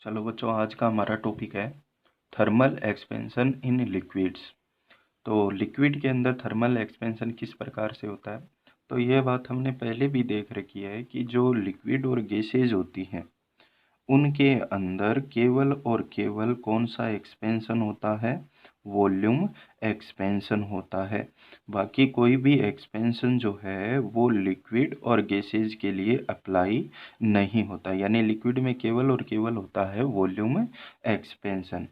चलो बच्चों, आज का हमारा टॉपिक है थर्मल एक्सपेंशन इन लिक्विड्स। तो लिक्विड के अंदर थर्मल एक्सपेंशन किस प्रकार से होता है, तो यह बात हमने पहले भी देख रखी है कि जो लिक्विड और गैसेज होती हैं उनके अंदर केवल और केवल कौन सा एक्सपेंशन होता है, वॉल्यूम एक्सपेंशन होता है। बाकी कोई भी एक्सपेंशन जो है वो लिक्विड और गैसेज के लिए अप्लाई नहीं होता, यानी लिक्विड में केवल और केवल होता है वॉल्यूम एक्सपेंशन।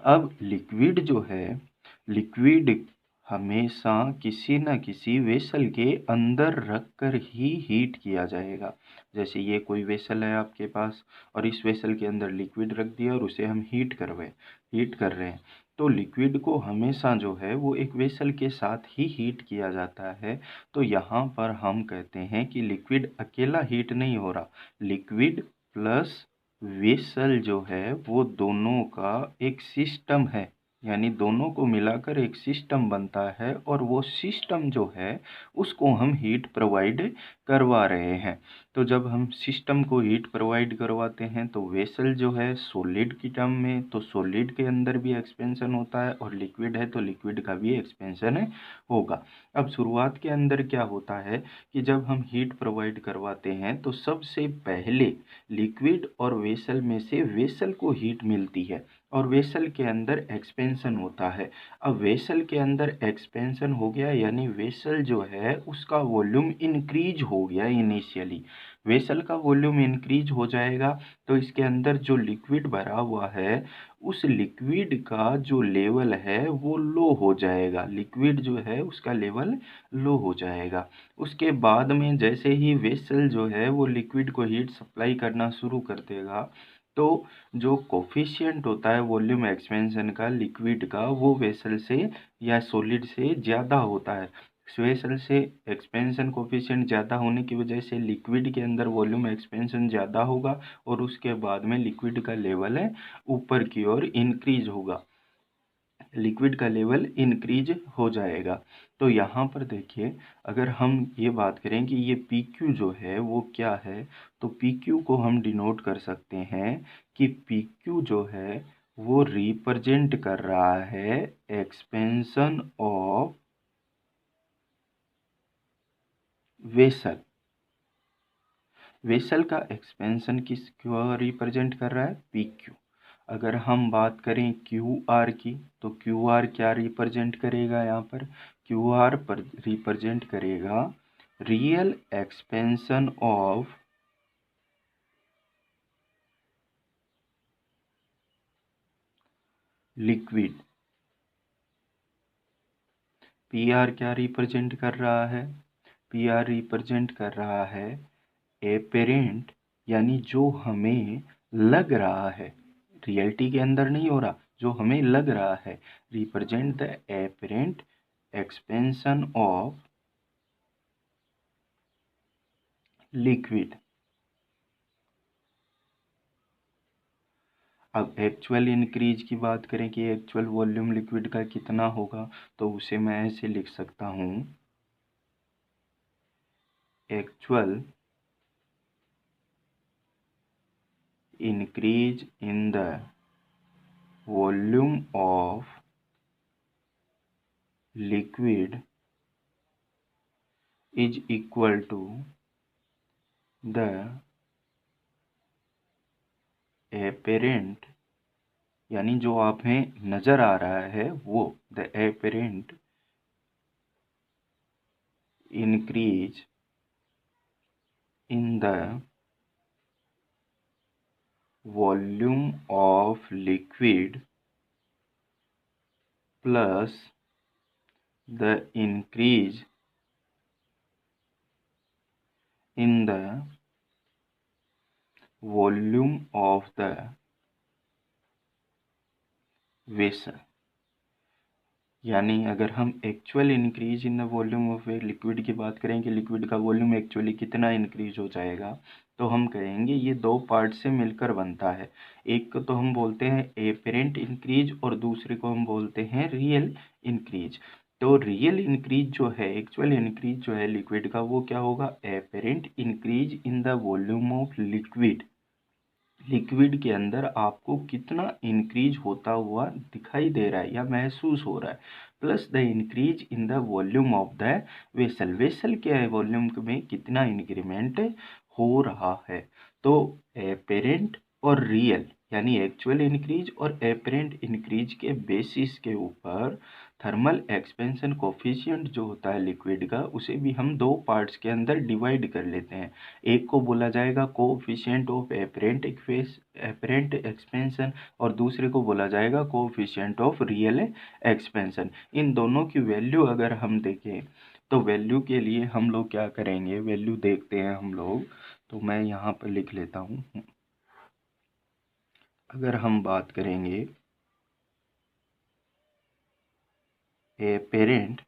अब लिक्विड जो है, लिक्विड हमेशा किसी न किसी वेसल के अंदर रखकर ही हीट किया जाएगा। जैसे ये कोई वेसल है आपके पास और इस वेसल के अंदर लिक्विड रख दिया और उसे हम हीट कर रहे हैं, तो लिक्विड को हमेशा जो है वो एक वेसल के साथ ही हीट किया जाता है। तो यहाँ पर हम कहते हैं कि लिक्विड अकेला हीट नहीं हो रहा, लिक्विड प्लस वेसल जो है वो दोनों का एक सिस्टम है, यानी दोनों को मिलाकर एक सिस्टम बनता है और वो सिस्टम जो है उसको हम हीट प्रोवाइड करवा रहे हैं। तो जब हम सिस्टम को हीट प्रोवाइड करवाते हैं तो वेसल जो है सॉलिड की टर्म में, तो सॉलिड के अंदर भी एक्सपेंशन होता है और लिक्विड है तो लिक्विड का भी एक्सपेंशन होगा। अब शुरुआत के अंदर क्या होता है कि जब हम हीट प्रोवाइड करवाते हैं तो सबसे पहले लिक्विड और वेसल में से वेसल को हीट मिलती है और वेसल के अंदर एक्सपेंशन होता है। अब वेसल के अंदर एक्सपेंशन हो गया यानी वेसल जो है उसका वॉल्यूम इंक्रीज हो गया। इनिशियली वेसल का वॉल्यूम इंक्रीज हो जाएगा तो इसके अंदर जो लिक्विड भरा हुआ है उस लिक्विड का जो लेवल है वो लो हो जाएगा, लिक्विड जो है उसका लेवल लो हो जाएगा। उसके बाद में जैसे ही वेसल जो है वो लिक्विड को हीट सप्लाई करना शुरू कर देगा तो जो कोफिशिएंट होता है वॉल्यूम एक्सपेंशन का लिक्विड का वो वेसल से या सॉलिड से ज़्यादा होता है। वेसल से एक्सपेंशन कोफिशिएंट ज़्यादा होने की वजह से लिक्विड के अंदर वॉल्यूम एक्सपेंशन ज़्यादा होगा और उसके बाद में लिक्विड का लेवल है ऊपर की ओर इंक्रीज होगा, लिक्विड का लेवल इंक्रीज हो जाएगा। तो यहाँ पर देखिए, अगर हम ये बात करें कि ये पी क्यू जो है वो क्या है, तो पी क्यू को हम डिनोट कर सकते हैं कि पी क्यू जो है वो रिप्रेजेंट कर रहा है एक्सपेंशन ऑफ वेसल। वेसल का एक्सपेंशन किस क्यों रिप्रेजेंट कर रहा है, पी क्यू। अगर हम बात करें क्यू आर की तो क्यू आर क्या रिप्रेजेंट करेगा, यहाँ पर क्यू आर पर रिप्रेजेंट करेगा real expansion of liquid. P R क्या रिप्रेजेंट कर रहा है, पी आर रिप्रेजेंट कर रहा है एपेरेंट, यानी जो हमें लग रहा है, रियलिटी के अंदर नहीं हो रहा, जो हमें लग रहा है, represent the apparent expansion of liquid. अब एक्चुअल इंक्रीज की बात करें कि एक्चुअल वॉल्यूम लिक्विड का कितना होगा, तो उसे मैं ऐसे लिख सकता हूँ, actual increase in the volume of liquid is equal to the apparent, यानी जो आप में नजर आ रहा है वो, the apparent increase in the volume of liquid plus the increase in the volume of the vessel. यानी अगर हम actual increase in the volume of a liquid की बात करें कि लिक्विड का वॉल्यूम एक्चुअली कितना इंक्रीज हो जाएगा, तो हम कहेंगे ये दो पार्ट से मिलकर बनता है। एक को तो हम बोलते हैं एपेरेंट इंक्रीज और दूसरे को हम बोलते हैं रियल इंक्रीज। तो रियल इंक्रीज जो है, एक्चुअल इंक्रीज जो है लिक्विड का, वो क्या होगा, apparent increase in the volume of liquid liquid के अंदर आपको कितना इंक्रीज होता हुआ दिखाई दे रहा है या महसूस हो रहा है, plus the increase in the volume of the vessel. Vessel के वॉल्यूम में कितना इंक्रीमेंट हो रहा है। तो एपेरेंट और रियल यानी एक्चुअल इंक्रीज और एपेरेंट इंक्रीज के बेसिस के ऊपर थर्मल एक्सपेंशन कोफिशिएंट जो होता है लिक्विड का, उसे भी हम दो पार्ट्स के अंदर डिवाइड कर लेते हैं। एक को बोला जाएगा कोफिशिएंट ऑफ एपरेंट एक्सपेंशन और दूसरे को बोला जाएगा कोफिशिएंट ऑफ रियल एक्सपेंशन। इन दोनों की वैल्यू अगर हम देखें तो वैल्यू के लिए हम लोग क्या करेंगे, वैल्यू देखते हैं हम लोग। तो मैं यहाँ पर लिख लेता हूँ। अगर हम बात करेंगे apparent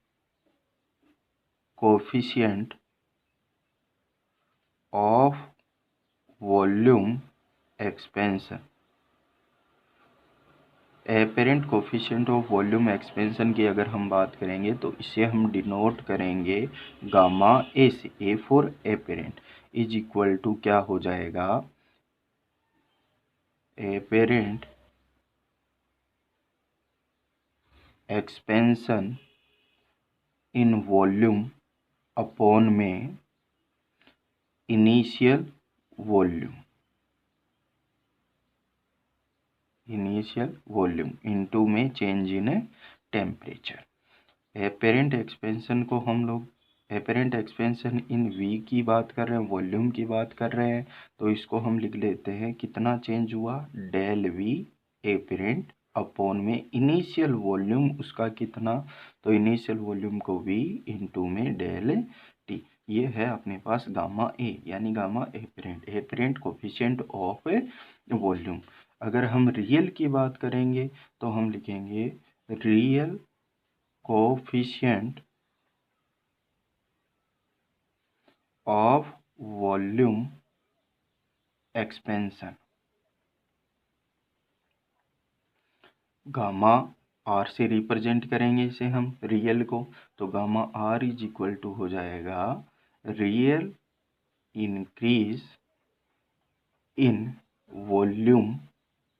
coefficient of volume expansion, apparent coefficient of volume expansion की अगर हम बात करेंगे तो इसे हम डिनोट करेंगे गामा ए से। A for apparent is equal to क्या हो जाएगा, apparent expansion in volume upon में initial volume, initial volume into में change in temperature. Apparent expansion को हम लोग एपेरेंट एक्सपेंशन इन वी की बात कर रहे हैं, वॉल्यूम की बात कर रहे हैं, तो इसको हम लिख लेते हैं कितना चेंज हुआ, डेल वी एपेरेंट अपॉन में इनिशियल वॉल्यूम उसका कितना, तो इनिशियल वॉल्यूम को वी इनटू में डेल टी। ये है अपने पास गामा ए यानी gamma apparent, apparent coefficient of volume. अगर हम रियल की बात करेंगे तो हम लिखेंगे real coefficient of volume expansion, gamma R से रिप्रेजेंट करेंगे इसे हम रियल को, तो gamma R is equal to हो जाएगा real increase in volume,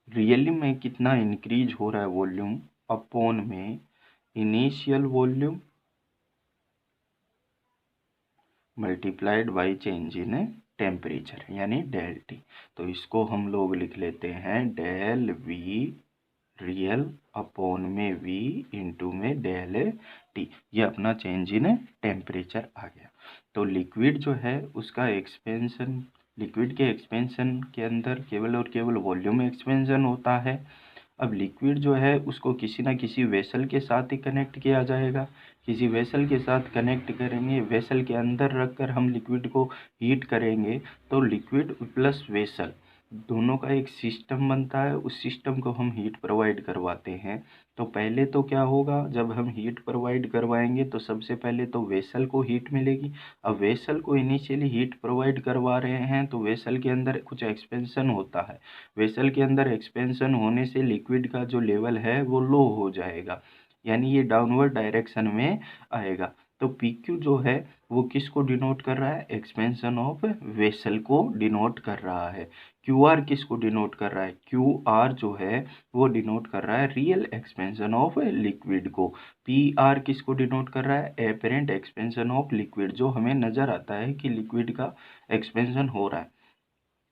real में कितना इंक्रीज हो रहा है वॉल्यूम, अपॉन में initial volume multiplied by change in temperature यानी डेल टी। तो इसको हम लोग लिख लेते हैं डेल वी रियल अपॉन में वी इंटू में डेल टी। ये अपना चेंज इन टेम्परेचर आ गया। तो लिक्विड जो है उसका एक्सपेंशन, लिक्विड के एक्सपेंशन के अंदर केवल और केवल वॉल्यूम एक्सपेंशन होता है। अब लिक्विड जो है उसको किसी ना किसी वेसल के साथ ही कनेक्ट किया जाएगा, किसी वेसल के साथ कनेक्ट करेंगे, वेसल के अंदर रखकर हम लिक्विड को हीट करेंगे, तो लिक्विड प्लस वेसल दोनों का एक सिस्टम बनता है, उस सिस्टम को हम हीट प्रोवाइड करवाते हैं। तो पहले तो क्या होगा, जब हम हीट प्रोवाइड करवाएंगे तो सबसे पहले तो वेसल को हीट मिलेगी। अब वेसल को इनिशियली हीट प्रोवाइड करवा रहे हैं तो वेसल के अंदर कुछ एक्सपेंशन होता है, वेसल के अंदर एक्सपेंशन होने से लिक्विड का जो लेवल है वो लो हो जाएगा, यानी ये डाउनवर्ड डायरेक्शन में आएगा। तो पी क्यू जो है वो किसको डिनोट कर रहा है, एक्सपेंशन ऑफ वेसल को डिनोट कर रहा है। क्यू आर किसको डिनोट कर रहा है, क्यू आर जो है वो डिनोट कर रहा है रियल एक्सपेंशन ऑफ लिक्विड को। पी आर किसको डिनोट कर रहा है, एपरेंट एक्सपेंशन ऑफ लिक्विड, जो हमें नजर आता है कि लिक्विड का एक्सपेंशन हो रहा है।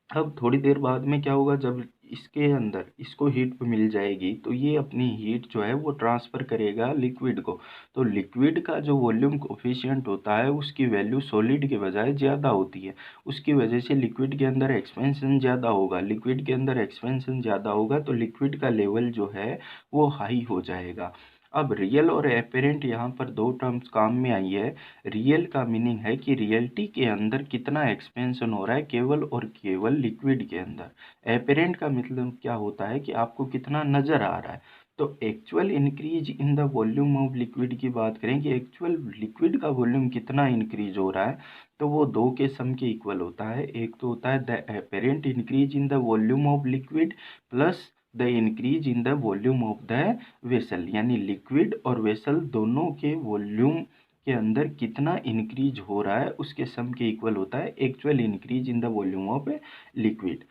अब थोड़ी देर बाद में क्या होगा, जब इसके अंदर इसको हीट मिल जाएगी तो ये अपनी हीट जो है वो ट्रांसफ़र करेगा लिक्विड को। तो लिक्विड का जो वॉल्यूम कोफिशिएंट होता है उसकी वैल्यू सॉलिड के बजाय ज़्यादा होती है, उसकी वजह से लिक्विड के अंदर एक्सपेंशन ज़्यादा होगा, लिक्विड के अंदर एक्सपेंशन ज़्यादा होगा तो लिक्विड का लेवल जो है वो हाई हो जाएगा। अब रियल और एपेरेंट यहाँ पर दो टर्म्स काम में आई है। रियल का मीनिंग है कि रियलिटी के अंदर कितना एक्सपेंशन हो रहा है केवल और केवल लिक्विड के अंदर। एपेरेंट का मतलब क्या होता है कि आपको कितना नज़र आ रहा है। तो actual increase in the volume of liquid की बात करें कि एक्चुअल लिक्विड का वॉल्यूम कितना इंक्रीज हो रहा है, तो वो दो के सम के इक्वल होता है। एक तो होता है the apparent increase in the volume of liquid plus the increase in the volume of the vessel, यानी लिक्विड और वेसल दोनों के वॉल्यूम के अंदर कितना इंक्रीज हो रहा है उसके सम के इक्वल होता है actual increase in the volume of liquid.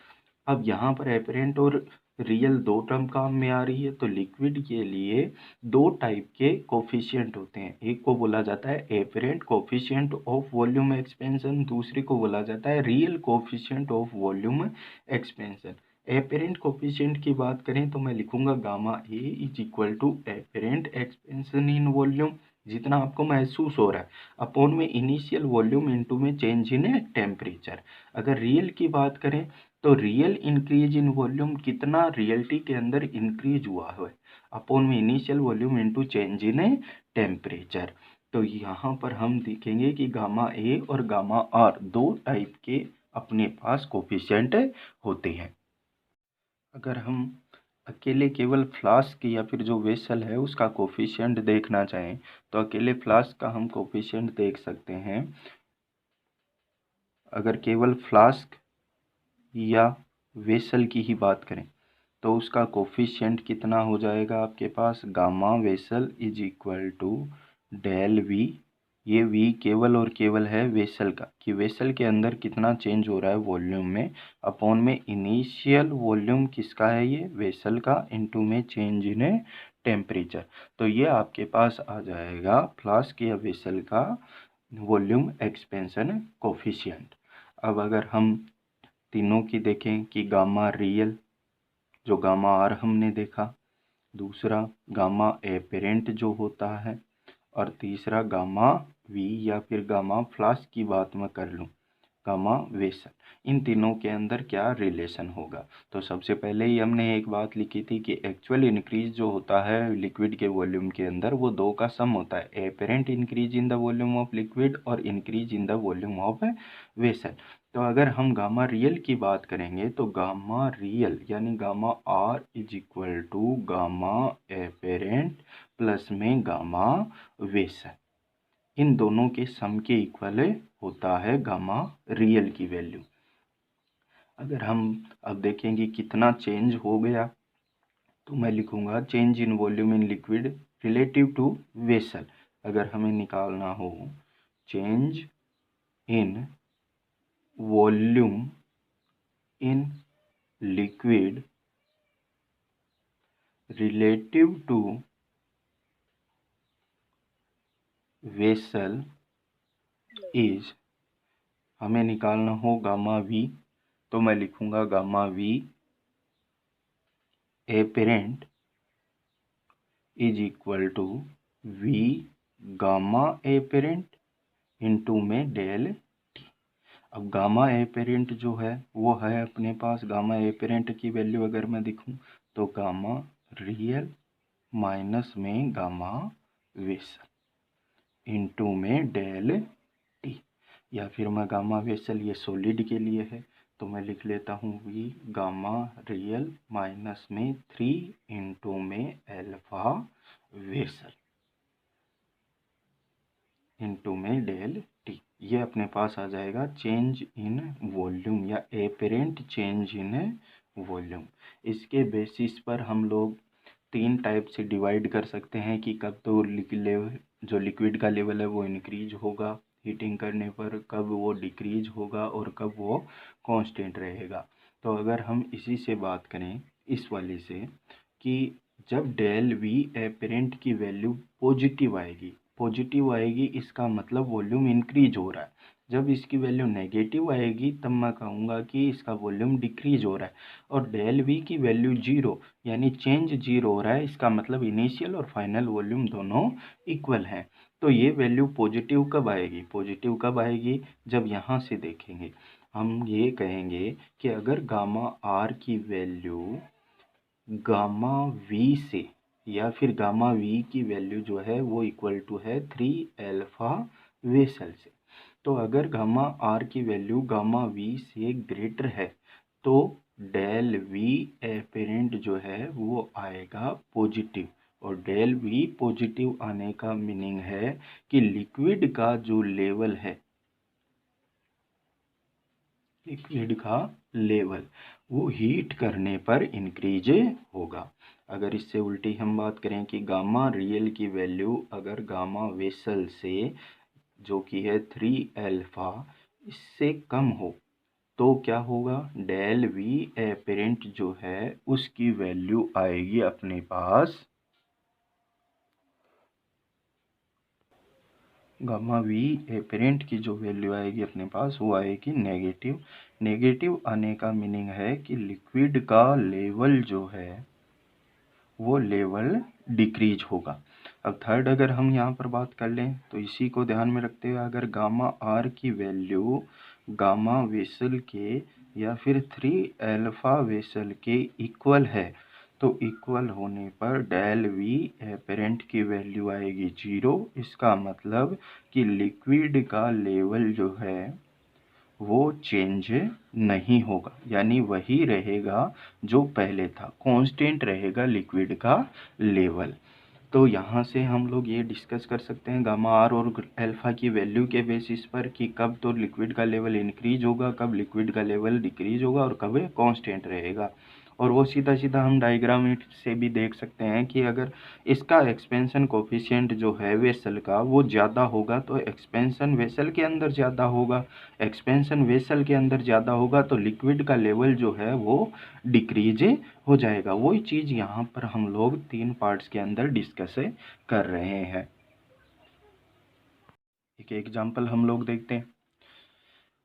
अब यहाँ पर एपरेंट और रियल दो टर्म काम में आ रही है, तो लिक्विड के लिए दो टाइप के कोफिशिएंट होते हैं। एक को बोला जाता है apparent coefficient of volume expansion, दूसरे को बोला जाता है real coefficient of volume expansion. Apparent coefficient की बात करें तो मैं लिखूंगा gamma A is equal to apparent expansion in volume, जितना आपको महसूस हो रहा है, अपॉन में इनिशियल वॉल्यूम इनटू में चेंज इन टेम्परेचर। अगर रियल की बात करें तो रियल इंक्रीज इन वॉल्यूम कितना रियलिटी के अंदर इंक्रीज हुआ है, अपॉन में initial volume into change in temperature. तो यहाँ पर हम देखेंगे कि गामा ए और गामा आर दो टाइप के अपने पास कोफिशिएंट होते हैं। अगर हम अकेले केवल फ्लास्क या फिर जो वेसल है उसका कोफिशिएंट देखना चाहें तो अकेले फ्लास्क का हम कोफिशिएंट देख सकते हैं। अगर केवल फ्लास्क या वेसल की ही बात करें तो उसका कोफिशिएंट कितना हो जाएगा आपके पास, gamma vessel is equal to del V. ये वी केवल और केवल है वेसल का, कि वेसल के अंदर कितना चेंज हो रहा है वॉल्यूम में, अपॉन में इनिशियल वॉल्यूम किसका है, ये वेसल का, इनटू में चेंज इन टेम्परेचर। तो ये आपके पास आ जाएगा फ्लास्क या वेसल का वॉल्यूम एक्सपेंशन कोफिशिएंट। अब अगर हम तीनों की देखें कि गामा रियल जो गामा आर हमने देखा, दूसरा गामा एपेरेंट जो होता है, और तीसरा गामा वी या फिर गामा फ्लास्क की बात मैं कर लूँ, गामा वेसल, इन तीनों के अंदर क्या रिलेशन होगा। तो सबसे पहले ही हमने एक बात लिखी थी कि एक्चुअल इंक्रीज जो होता है लिक्विड के वॉल्यूम के अंदर वो दो का सम होता है, apparent increase in the volume of liquid और increase in the volume of vessel. तो अगर हम गामा रियल की बात करेंगे तो गामा रियल यानी gamma R is equal to gamma apparent plus में गामा वेसल, इन दोनों के सम के इक्वल होता है गामा रियल की वैल्यू। अगर हम अब देखेंगे कितना चेंज हो गया तो मैं लिखूंगा change in volume in liquid relative to vessel. अगर हमें निकालना हो change in volume in liquid relative to vessel is, हमें निकालना हो गामा वी, तो मैं लिखूंगा gamma V apparent is equal to V gamma apparent into में डेल टी। अब गामा एपेरेंट जो है वो है अपने पास, गामा एपेरेंट की वैल्यू अगर मैं दिखूं तो गामा रियल माइनस में गामा वेसल इनटू में डेल टी, या फिर मैं गामा वेसल, ये सॉलिड के लिए है तो मैं लिख लेता हूँ वी गामा रियल माइनस में 3 इंटू में एल्फा वेसल इंटू में डेल टी। ये अपने पास आ जाएगा चेंज इन वॉल्यूम या एपेरेंट चेंज इन वॉल्यूम। इसके बेसिस पर हम लोग तीन टाइप से डिवाइड कर सकते हैं कि कब तो जो लिक्विड का लेवल है वो इंक्रीज होगा हीटिंग करने पर, कब वो डिक्रीज होगा और कब वो कांस्टेंट रहेगा। तो अगर हम इसी से बात करें इस वाले से कि जब डेल वी एपेरेंट की वैल्यू पॉजिटिव आएगी इसका मतलब वॉल्यूम इंक्रीज हो रहा है। जब इसकी वैल्यू नेगेटिव आएगी तब मैं कहूँगा कि इसका वॉल्यूम डिक्रीज हो रहा है। और डेल वी की वैल्यू जीरो यानी चेंज जीरो हो रहा है, इसका मतलब इनिशियल और फाइनल वॉल्यूम दोनों इक्वल हैं। तो ये वैल्यू पॉजिटिव कब आएगी जब यहाँ से देखेंगे हम ये कहेंगे कि अगर गामा आर की वैल्यू गामा वी से या फिर गामा वी की वैल्यू जो है वो इक्वल टू है 3 एल्फा वेसल से। तो अगर गामा आर की वैल्यू गामा वी से ग्रेटर है तो डेल वी एपेरेंट जो है वो आएगा पॉजिटिव, और डेल वी पॉजिटिव आने का मीनिंग है कि लिक्विड का जो लेवल है, लिक्विड का लेवल वो हीट करने पर इंक्रीज होगा। अगर इससे उल्टी हम बात करें कि गामा रियल की वैल्यू अगर गामा वेसल से जो कि है 3 एल्फा इससे कम हो तो क्या होगा, डेल वी एपरेंट जो है उसकी वैल्यू आएगी अपने पास, गामा वी एपरेंट की जो वैल्यू आएगी अपने पास वो आएगी नेगेटिव। नेगेटिव आने का मीनिंग है कि लिक्विड का लेवल जो है वो लेवल डिक्रीज होगा। अब थर्ड अगर हम यहाँ पर बात कर लें तो इसी को ध्यान में रखते हुए अगर गामा आर की वैल्यू गामा वेसल के या फिर 3 अल्फा वेसल के इक्वल है तो इक्वल होने पर डेल वी एपरेंट की वैल्यू आएगी 0। इसका मतलब कि लिक्विड का लेवल जो है वो चेंज नहीं होगा, यानी वही रहेगा जो पहले था, कांस्टेंट रहेगा लिक्विड का लेवल। तो यहाँ से हम लोग ये डिस्कस कर सकते हैं गामा आर और अल्फा की वैल्यू के बेसिस पर कि कब तो लिक्विड का लेवल इंक्रीज होगा, कब लिक्विड का लेवल डिक्रीज होगा और कब कांस्टेंट रहेगा। और वो सीधा सीधा हम डायग्राम से भी देख सकते हैं कि अगर इसका एक्सपेंशन कोफिशिएंट जो है वेसल का वो ज़्यादा होगा तो एक्सपेंशन वेसल के अंदर ज़्यादा होगा, एक्सपेंशन वेसल के अंदर ज़्यादा होगा तो लिक्विड का लेवल जो है वो डिक्रीज हो जाएगा। वही चीज़ यहाँ पर हम लोग 3 पार्ट्स के अंदर डिस्कस कर रहे हैं। एक एग्जांपल हम लोग देखते हैं।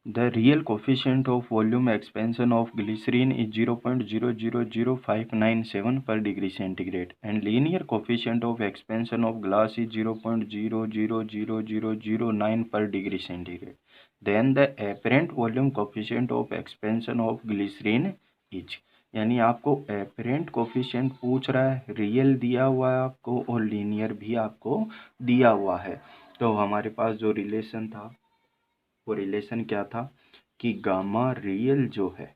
The real coefficient of volume expansion of glycerin is 0.000597 per degree centigrade and linear coefficient of expansion of glass is 0.000009 per degree centigrade. Then the apparent volume coefficient of expansion of glycerin is, यानी आपको apparent coefficient पूछ रहा है, real दिया हुआ है आपको और लीनियर भी आपको दिया हुआ है। तो हमारे पास जो रिलेशन था वो रिलेशन क्या था कि गामा रियल जो है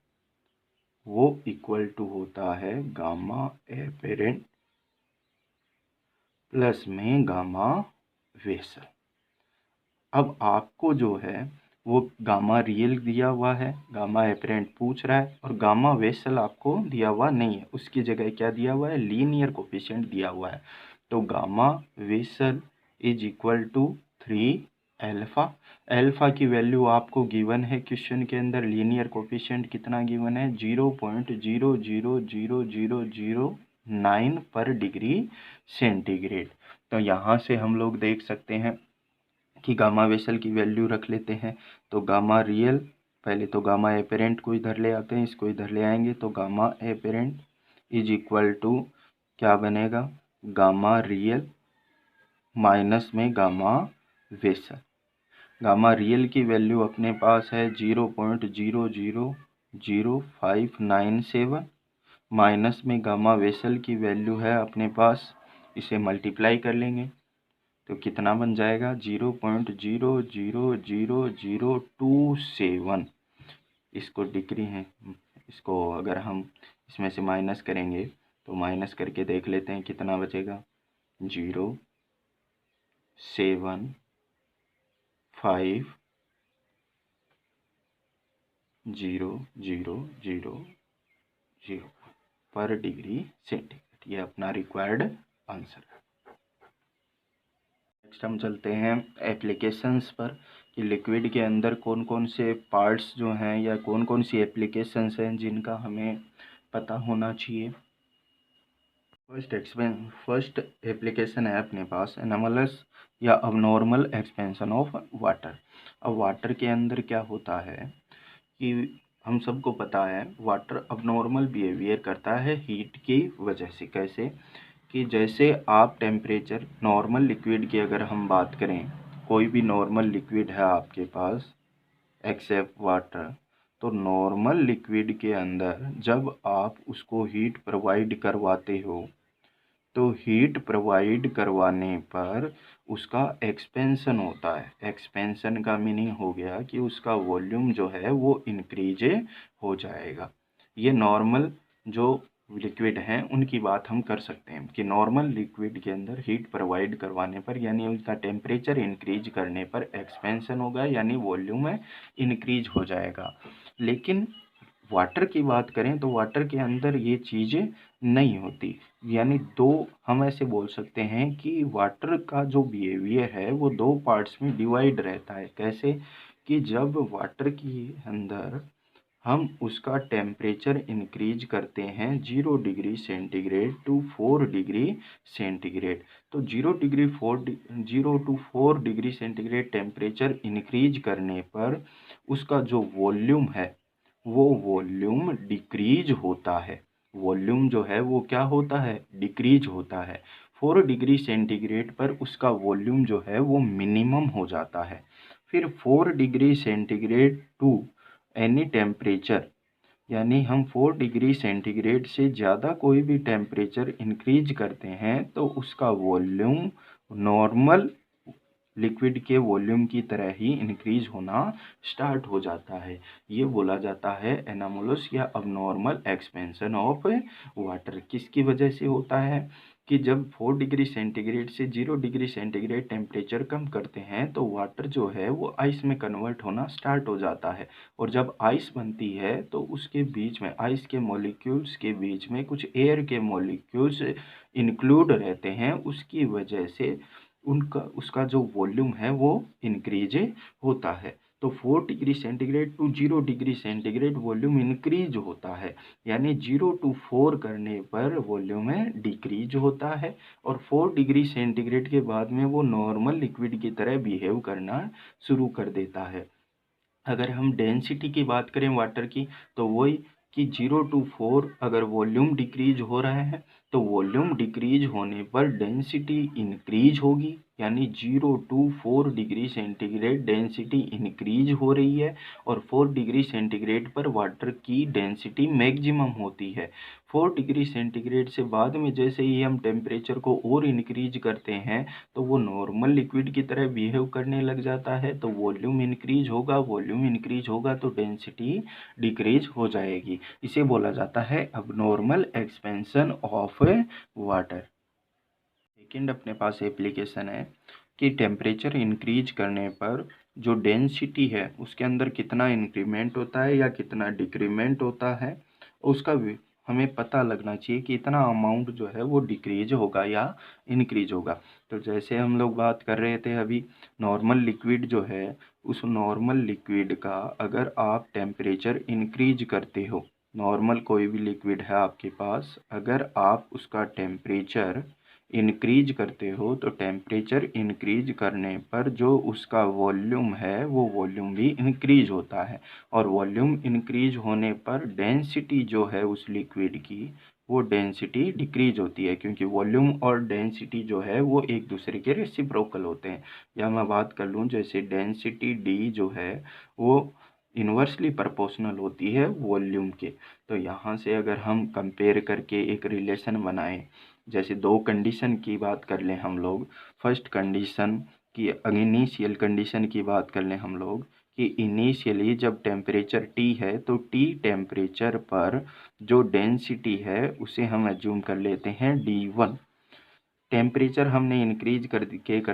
वो इक्वल टू होता है गामा एपेरेंट प्लस में गामा वेसल। अब आपको जो है वो गामा रियल दिया हुआ है, गामा एपरेंट पूछ रहा है और गामा वेसल आपको दिया हुआ नहीं है, उसकी जगह क्या दिया हुआ है, लीनियर कोफिशिएंट दिया हुआ है। तो gamma vessel is equal to 3 alpha. Alpha की वैल्यू आपको गिवन है क्वेश्चन के अंदर, लीनियर कोफिशिएंट कितना गिवन है, 0.0000009 पर डिग्री सेंटीग्रेड। तो यहाँ से हम लोग देख सकते हैं कि गामा वेसल की वैल्यू रख लेते हैं। तो गामा रियल, पहले तो गामा एपेरेंट को इधर ले आते हैं, इसको इधर ले आएंगे तो gamma apparent is equal to क्या बनेगा, गामा रियल माइनस में गामा वेसल। गामा रियल की वैल्यू अपने पास है 0.000597 माइनस में गामा वेसल की वैल्यू है अपने पास, इसे मल्टीप्लाई कर लेंगे तो कितना बन जाएगा, 0.000027। इसको डिग्री है, इसको अगर हम इसमें से माइनस करेंगे तो माइनस करके देख लेते हैं कितना बचेगा, 0.750000 पर डिग्री सेंटीग्रेड। ये अपना रिक्वायर्ड आंसर है। नेक्स्ट हम चलते हैं एप्लीकेशंस पर कि लिक्विड के अंदर कौन कौन से पार्ट्स जो हैं या कौन कौन सी एप्लीकेशंस हैं जिनका हमें पता होना चाहिए। फर्स्ट एप्लीकेशन है अपने पास एनोमलस या अबनॉर्मल एक्सपेंशन ऑफ वाटर। अब वाटर के अंदर क्या होता है कि हम सबको पता है वाटर अबनॉर्मल बिहेवियर करता है हीट की वजह से। कैसे कि जैसे आप टेम्परेचर नॉर्मल लिक्विड की अगर हम बात करें, कोई भी नॉर्मल लिक्विड है आपके पास एक्सेप्ट वाटर, तो नॉर्मल लिक्विड के अंदर जब आप उसको हीट प्रोवाइड करवाते हो तो हीट प्रोवाइड करवाने पर उसका एक्सपेंशन होता है। एक्सपेंशन का मीनिंग हो गया कि उसका वॉल्यूम जो है वो इंक्रीज हो जाएगा। ये नॉर्मल जो लिक्विड हैं उनकी बात हम कर सकते हैं कि नॉर्मल लिक्विड के अंदर हीट प्रोवाइड करवाने पर यानी उसका टेम्परेचर इंक्रीज करने पर एक्सपेंशन होगा यानी वॉल्यूम इंक्रीज हो जाएगा। लेकिन वाटर की बात करें तो वाटर के अंदर ये चीज़ें नहीं होती, यानी दो हम ऐसे बोल सकते हैं कि वाटर का जो बिहेवियर है वो 2 पार्ट्स में डिवाइड रहता है। कैसे कि जब वाटर के अंदर हम उसका टेम्परेचर इंक्रीज करते हैं 0 degree centigrade to 4 degree centigrade. तो 0 to 4 degree centigrade temperature increase करने पर उसका जो वॉल्यूम है वो वॉल्यूम डिक्रीज होता है। वॉल्यूम जो है वो क्या होता है, डिक्रीज होता है। 4 डिग्री सेंटीग्रेड पर उसका वॉल्यूम जो है वो मिनिमम हो जाता है। फिर 4 degree centigrade to any temperature, यानी हम 4 डिग्री सेंटीग्रेड से ज़्यादा कोई भी टेम्परेचर इंक्रीज करते हैं तो उसका वॉल्यूम नॉर्मल लिक्विड के वॉल्यूम की तरह ही इंक्रीज होना स्टार्ट हो जाता है। ये बोला जाता है एनामोलस या अबनॉर्मल एक्सपेंशन ऑफ वाटर। किसकी वजह से होता है कि जब 4 डिग्री सेंटीग्रेड से 0 डिग्री सेंटीग्रेड टेम्परेचर कम करते हैं तो वाटर जो है वो आइस में कन्वर्ट होना स्टार्ट हो जाता है। और जब आइस बनती है तो उसके बीच में आइस के मॉलिक्यूल्स के बीच में कुछ एयर के मॉलिक्यूल्स इंक्लूड रहते हैं, उसकी वजह से उनका उसका जो वॉल्यूम है वो इंक्रीज होता है। तो 4 degree centigrade to 0 degree centigrade volume increase होता है, यानी 0 टू 4 करने पर वॉल्यूम में डिक्रीज होता है। और 4 डिग्री सेंटीग्रेड के बाद में वो नॉर्मल लिक्विड की तरह बिहेव करना शुरू कर देता है। अगर हम डेंसिटी की बात करें वाटर की तो वही कि 0 टू 4 अगर वॉल्यूम डिक्रीज हो रहा है तो वॉल्यूम डिक्रीज होने पर डेंसिटी इंक्रीज होगी, यानी 0 to 4 degree centigrade density increase हो रही है और 4 डिग्री सेंटीग्रेड पर वाटर की डेंसिटी मैक्सिमम होती है। 4 डिग्री सेंटीग्रेड से बाद में जैसे ही हम टेम्परेचर को और इंक्रीज करते हैं तो वो नॉर्मल लिक्विड की तरह बिहेव करने लग जाता है। तो वॉल्यूम इंक्रीज होगा तो डेंसिटी डिक्रीज हो जाएगी। इसे बोला जाता है abnormal expansion of water. Second अपने पास एप्लीकेशन है कि टेम्परेचर इंक्रीज करने पर जो डेंसिटी है उसके अंदर कितना इंक्रीमेंट होता है या कितना डिक्रीमेंट होता है, उसका हमें पता लगना चाहिए कि इतना अमाउंट जो है वो डिक्रीज होगा या इंक्रीज होगा। तो जैसे हम लोग बात कर रहे थे अभी, नॉर्मल लिक्विड जो है उस नॉर्मल लिक्विड का अगर आप टेम्परेचर इंक्रीज करते हो, नॉर्मल कोई भी लिक्विड है आपके पास, अगर आप उसका टेम्परेचर इंक्रीज करते हो तो टेम्परेचर इंक्रीज करने पर जो उसका वॉल्यूम है वो वॉल्यूम भी इंक्रीज होता है। और वॉल्यूम इंक्रीज होने पर डेंसिटी जो है उस लिक्विड की वो डेंसिटी डिक्रीज होती है, क्योंकि वॉल्यूम और डेंसिटी जो है वो एक दूसरे के रेसिप्रोकल होते हैं। या मैं बात कर लूँ जैसे डेंसिटी डी जो है वो इन्वर्सली प्रोपोर्शनल होती है वॉल्यूम के। तो यहाँ से अगर हम कंपेयर करके एक रिलेशन बनाएं, जैसे दो कंडीशन की बात कर लें हम लोग, फर्स्ट कंडीशन की इनिशियल कंडीशन की बात कर लें हम लोग कि इनिशियली जब टेम्परेचर टी है तो टी टेम्परेचर पर जो डेंसिटी है उसे हम एज्यूम कर लेते हैं D1। टेम्परेचर हमने इंक्रीज कर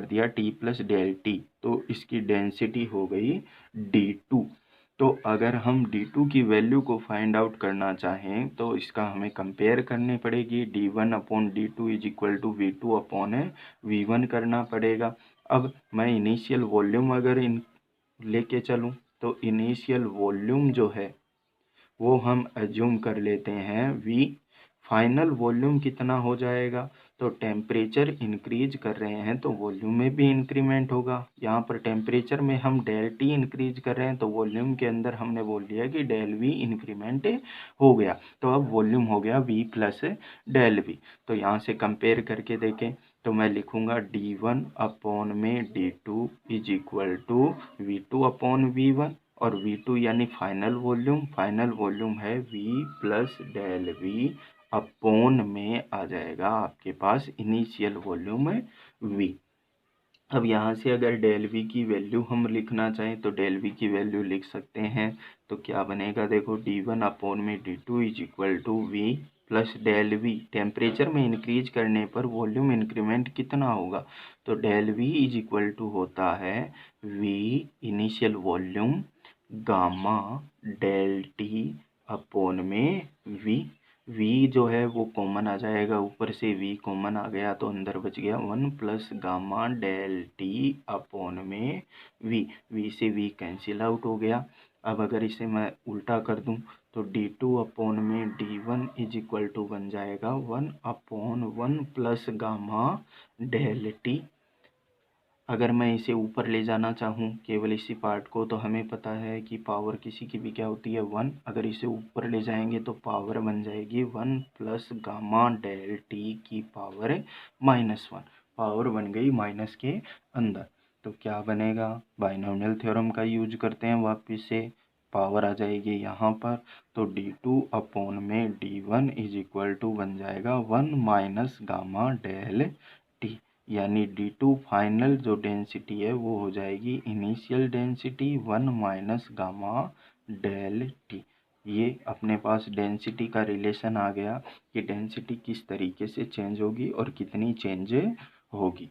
दिया टी प्लस डेल टी, तो इसकी डेंसिटी हो गई D2। तो अगर हम D2 की वैल्यू को फाइंड आउट करना चाहें तो इसका हमें कंपेयर करनी पड़ेगी। D1 upon D2 is equal to V2 upon V1 करना पड़ेगा। अब मैं इनिशियल वॉल्यूम अगर लेके चलूँ तो इनिशियल वॉल्यूम जो है वो हम एज्यूम कर लेते हैं V। फाइनल वॉल्यूम कितना हो जाएगा, तो टेम्परेचर इंक्रीज कर रहे हैं तो वॉल्यूम में भी इंक्रीमेंट होगा। यहाँ पर टेम्परेचर में हम डेल टी इंक्रीज कर रहे हैं तो वॉल्यूम के अंदर हमने बोल दिया कि डेल वी इंक्रीमेंट हो गया। तो अब वॉल्यूम हो गया V प्लस डेल वी। तो यहाँ से कंपेयर करके देखें तो मैं लिखूंगा D1 अपॉन में D2 is equal to V2 upon V1, और V2 यानी फाइनल वॉल्यूम है V plus del V upon में आ जाएगा आपके पास इनिशियल वॉल्यूम V। अब यहाँ से अगर डेल V की वैल्यू हम लिखना चाहें तो डेल V की वैल्यू लिख सकते हैं। तो क्या बनेगा, देखो D1 अपॉन में D2 is equal to V plus del V। Temperature में इंक्रीज करने पर वॉल्यूम इंक्रीमेंट कितना होगा, तो del V is equal to होता है V initial volume gamma del T upon में V जो है वो कॉमन आ जाएगा, ऊपर से V कॉमन आ गया तो अंदर बच गया 1 plus gamma del T upon में V से V कैंसिल आउट हो गया। अब अगर इसे मैं उल्टा कर दूं तो d2 अपॉन में d1 इज इक्वल टू बन जाएगा 1 अपॉन 1 प्लस गामा डेल टी। अगर मैं इसे ऊपर ले जाना चाहूँ केवल इसी पार्ट को, तो हमें पता है कि पावर किसी की भी क्या होती है 1। अगर इसे ऊपर ले जाएंगे तो पावर बन जाएगी 1 प्लस गामा डेल टी की पावर -1। पावर बन गई माइनस के अंदर। तो क्या बनेगा, बाइनोमियल थ्योरम का यूज करते हैं वापिस से, पावर आ जाएगी यहाँ पर। तो d2 अपॉन में d1 इज इक्वल टू बन जाएगा 1 माइनस गामा डेल टी, यानी d2 फाइनल जो डेंसिटी है वो हो जाएगी initial density 1 minus gamma del T. ये अपने पास डेंसिटी का रिलेशन आ गया कि डेंसिटी किस तरीके से चेंज होगी और कितनी चेंज होगी।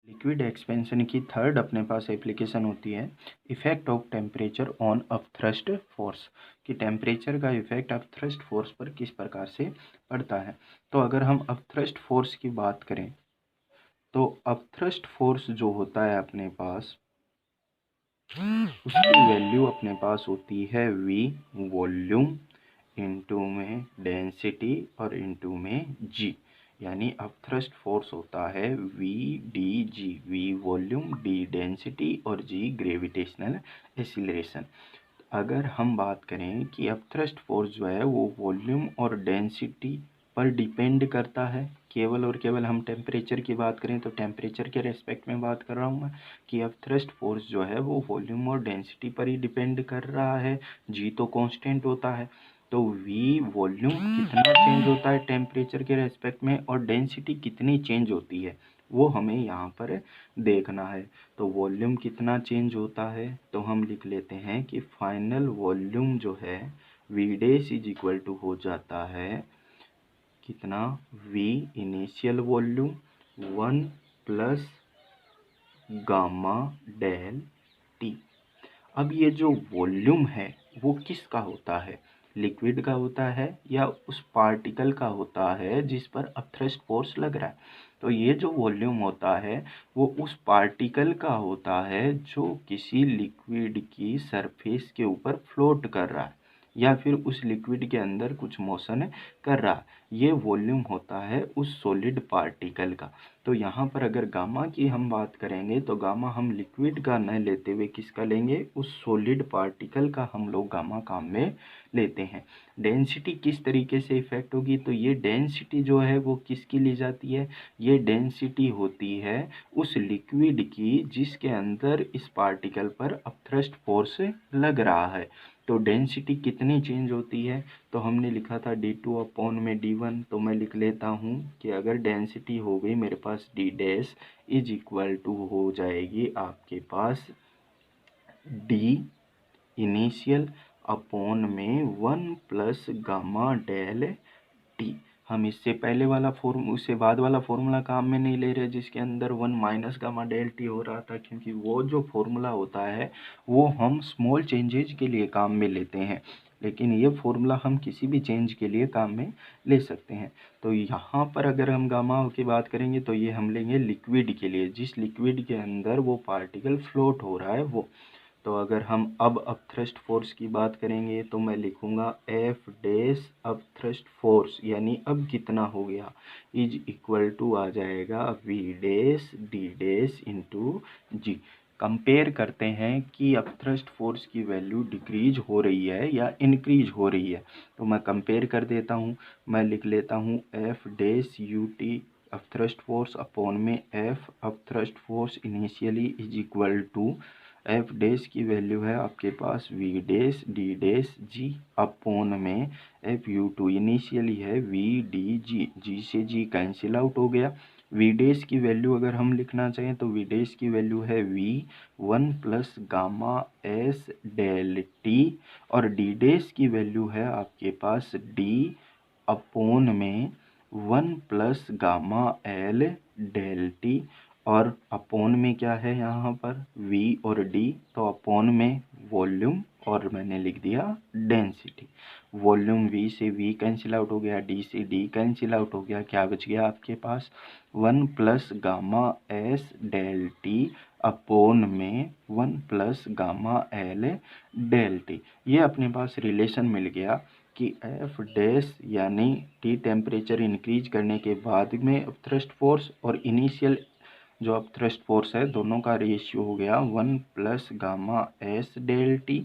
लिक्विड एक्सपेंशन की थर्ड अपने पास एप्लीकेशन होती है effect of temperature on upthrust force, कि टेम्परेचर का इफेक्ट अपथ्रस्ट फोर्स पर किस प्रकार से पड़ता है। तो अगर हम अपथ्रस्ट फोर्स की बात करें तो अपथ्रस्ट फोर्स जो होता है अपने पास, उसकी वैल्यू अपने पास होती है v वॉल्यूम इंटू में डेंसिटी और इंटू में g, यानी अपथ्रस्ट फोर्स होता है v D G, v volume, d density और g ग्रेविटेशनल एक्सीलरेशन। अगर हम बात करें कि अपथ्रस्ट फोर्स जो है वो वॉल्यूम और डेंसिटी पर डिपेंड करता है, केवल और केवल हम टेम्परेचर की बात करें तो टेम्परेचर के रेस्पेक्ट में बात कर रहा हूँ मैं, कि अपथ्रस्ट फोर्स जो है वो वॉल्यूम और डेंसिटी पर ही डिपेंड कर रहा है, जी तो कांस्टेंट होता है। तो वी वॉल्यूम कितना चेंज होता है टेम्परेचर के रेस्पेक्ट में और डेंसिटी कितनी चेंज होती है वो हमें यहाँ पर देखना है। तो वॉल्यूम कितना चेंज होता है तो हम लिख लेते हैं कि फाइनल वॉल्यूम जो है V dash is equal to हो जाता है कितना, V initial volume 1 plus gamma del T. अब ये जो वॉल्यूम है वो किसका होता है, लिक्विड का होता है या उस पार्टिकल का होता है जिस पर अपथ्रस्ट फोर्स लग रहा है। तो ये जो वॉल्यूम होता है वो उस पार्टिकल का होता है जो किसी लिक्विड की सरफेस के ऊपर फ्लोट कर रहा है या फिर उस लिक्विड के अंदर कुछ मोशन कर रहा है। ये वॉल्यूम होता है उस सॉलिड पार्टिकल का। तो यहाँ पर अगर गामा की हम बात करेंगे तो गामा हम लिक्विड का न लेते हुए किसका लेंगे, उस सॉलिड पार्टिकल का हम लोग गामा काम में लेते हैं। डेंसिटी किस तरीके से इफेक्ट होगी, तो ये डेंसिटी जो है वो किसकी ली जाती है, ये डेंसिटी होती है उस लिक्विड की जिसके अंदर इस पार्टिकल पर अपथ्रस्ट फोर्स लग रहा है। तो डेंसिटी कितनी चेंज होती है, तो हमने लिखा था d2 अपॉन में d1, तो मैं लिख लेता हूँ कि अगर डेंसिटी हो गई मेरे पास d dash is equal to हो जाएगी आपके पास d इनिशियल अपॉन में 1 प्लस गामा डेल टी। हम इससे पहले वाला उससे बाद वाला फॉर्मूला काम में नहीं ले रहे जिसके अंदर 1 माइनस गामा डेल टी हो रहा था, क्योंकि वो जो फॉर्मूला होता है वो हम स्मॉल चेंजेज के लिए काम में लेते हैं, लेकिन ये फॉर्मूला हम किसी भी चेंज के लिए काम में ले सकते हैं। तो यहाँ पर अगर हम गामा की बात करेंगे तो ये हम लेंगे लिक्विड के लिए, जिस लिक्विड के अंदर वो पार्टिकल फ्लोट हो रहा है वो। तो अगर हम अब अपथ्रस्ट फोर्स की बात करेंगे तो मैं लिखूंगा एफ डैश अपथ्रस्ट फोर्स, यानी अब कितना हो गया, इज इक्वल टू आ जाएगा V dash D dash into G. Compare करते हैं कि अपथ्रस्ट फोर्स की वैल्यू डिक्रीज हो रही है या इंक्रीज हो रही है। तो मैं कंपेयर कर देता हूँ, मैं लिख लेता हूँ F dash U T upthrust force upon में F upthrust force initially is equal to F dash की वैल्यू है आपके पास V dash D dash G upon में एफ यू टू इनिशियली है वी डी जी, जी से G cancel out हो गया। वी डैश की वैल्यू अगर हम लिखना चाहें तो वी डैश की वैल्यू है V 1 plus gamma S del T और डी डैश की वैल्यू है आपके पास डी अपॉन में 1 plus gamma L del T और अपॉन में क्या है यहाँ पर v और d, तो अपॉन में वॉल्यूम और मैंने लिख दिया डेंसिटी। वॉल्यूम V से V कैंसिल आउट हो गया, D से D कैंसिल आउट हो गया, क्या बच गया आपके पास 1 plus gamma S del T upon में 1 plus gamma L del T। ये अपने पास रिलेशन मिल गया कि एफ डैश यानी टी टेम्परेचर इंक्रीज करने के बाद में थ्रस्ट फोर्स और इनिशियल जो अब थ्रस्ट फोर्स है दोनों का रेशियो हो गया 1 plus gamma S del T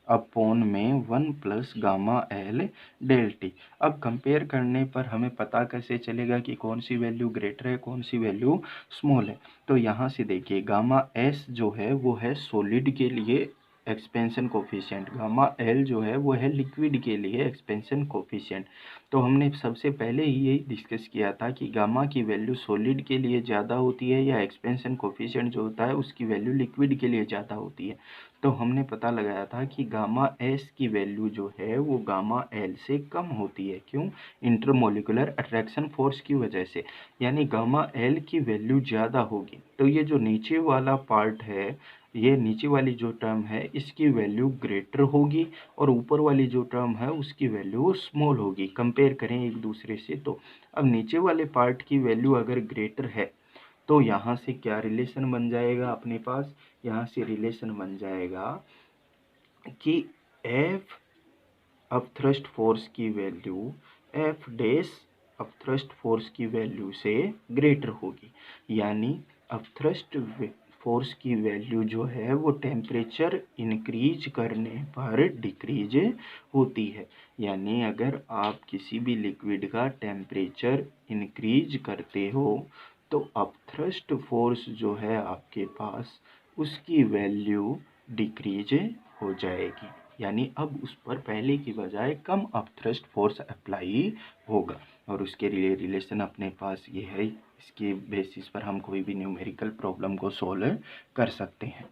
upon में 1 plus gamma L del T. अब कंपेयर करने पर हमें पता कैसे चलेगा कि कौन सी वैल्यू ग्रेटर है कौन सी वैल्यू स्मॉल है। तो यहाँ से देखिए गामा एस जो है वो है सॉलिड के लिए एक्सपेंशन कोफिशिएंट, गामा एल जो है वो है लिक्विड के लिए एक्सपेंशन कोफिशिएंट। तो हमने सबसे पहले ही यही डिस्कस किया था कि गामा की वैल्यू सॉलिड के लिए ज़्यादा होती है या एक्सपेंशन कोफिशिएंट जो होता है उसकी वैल्यू लिक्विड के लिए ज़्यादा होती है। तो हमने पता लगाया था कि गामा एस की वैल्यू जो है वो गामा एल से कम होती है। क्यों? इंटरमोलिकुलर अट्रैक्शन फोर्स की वजह से, यानी गामा एल की वैल्यू ज़्यादा होगी। तो ये जो नीचे वाला पार्ट है, ये नीचे वाली जो टर्म है इसकी वैल्यू ग्रेटर होगी और ऊपर वाली जो टर्म है उसकी वैल्यू स्मॉल होगी। कंपेयर करें एक दूसरे से तो अब नीचे वाले पार्ट की वैल्यू अगर ग्रेटर है तो यहाँ से क्या रिलेशन बन जाएगा अपने पास, यहाँ से रिलेशन बन जाएगा कि एफ अब थ्रस्ट फोर्स की वैल्यू एफ डैश अब थ्रस्ट फोर्स की वैल्यू से ग्रेटर होगी, यानी अब थ्रस्ट फोर्स की वैल्यू जो है वो टेम्परेचर इंक्रीज करने पर डिक्रीज होती है। यानी अगर आप किसी भी लिक्विड का टेम्परेचर इंक्रीज करते हो तो अब थ्रस्ट फोर्स जो है आपके पास उसकी वैल्यू डिक्रीज हो जाएगी, यानी अब उस पर पहले की बजाय come up thrust force apply होगा। और उसके लिए रिलेशन अपने पास ये है, इसके बेसिस पर हम कोई भी न्यूमेरिकल प्रॉब्लम को सोल्व कर सकते हैं।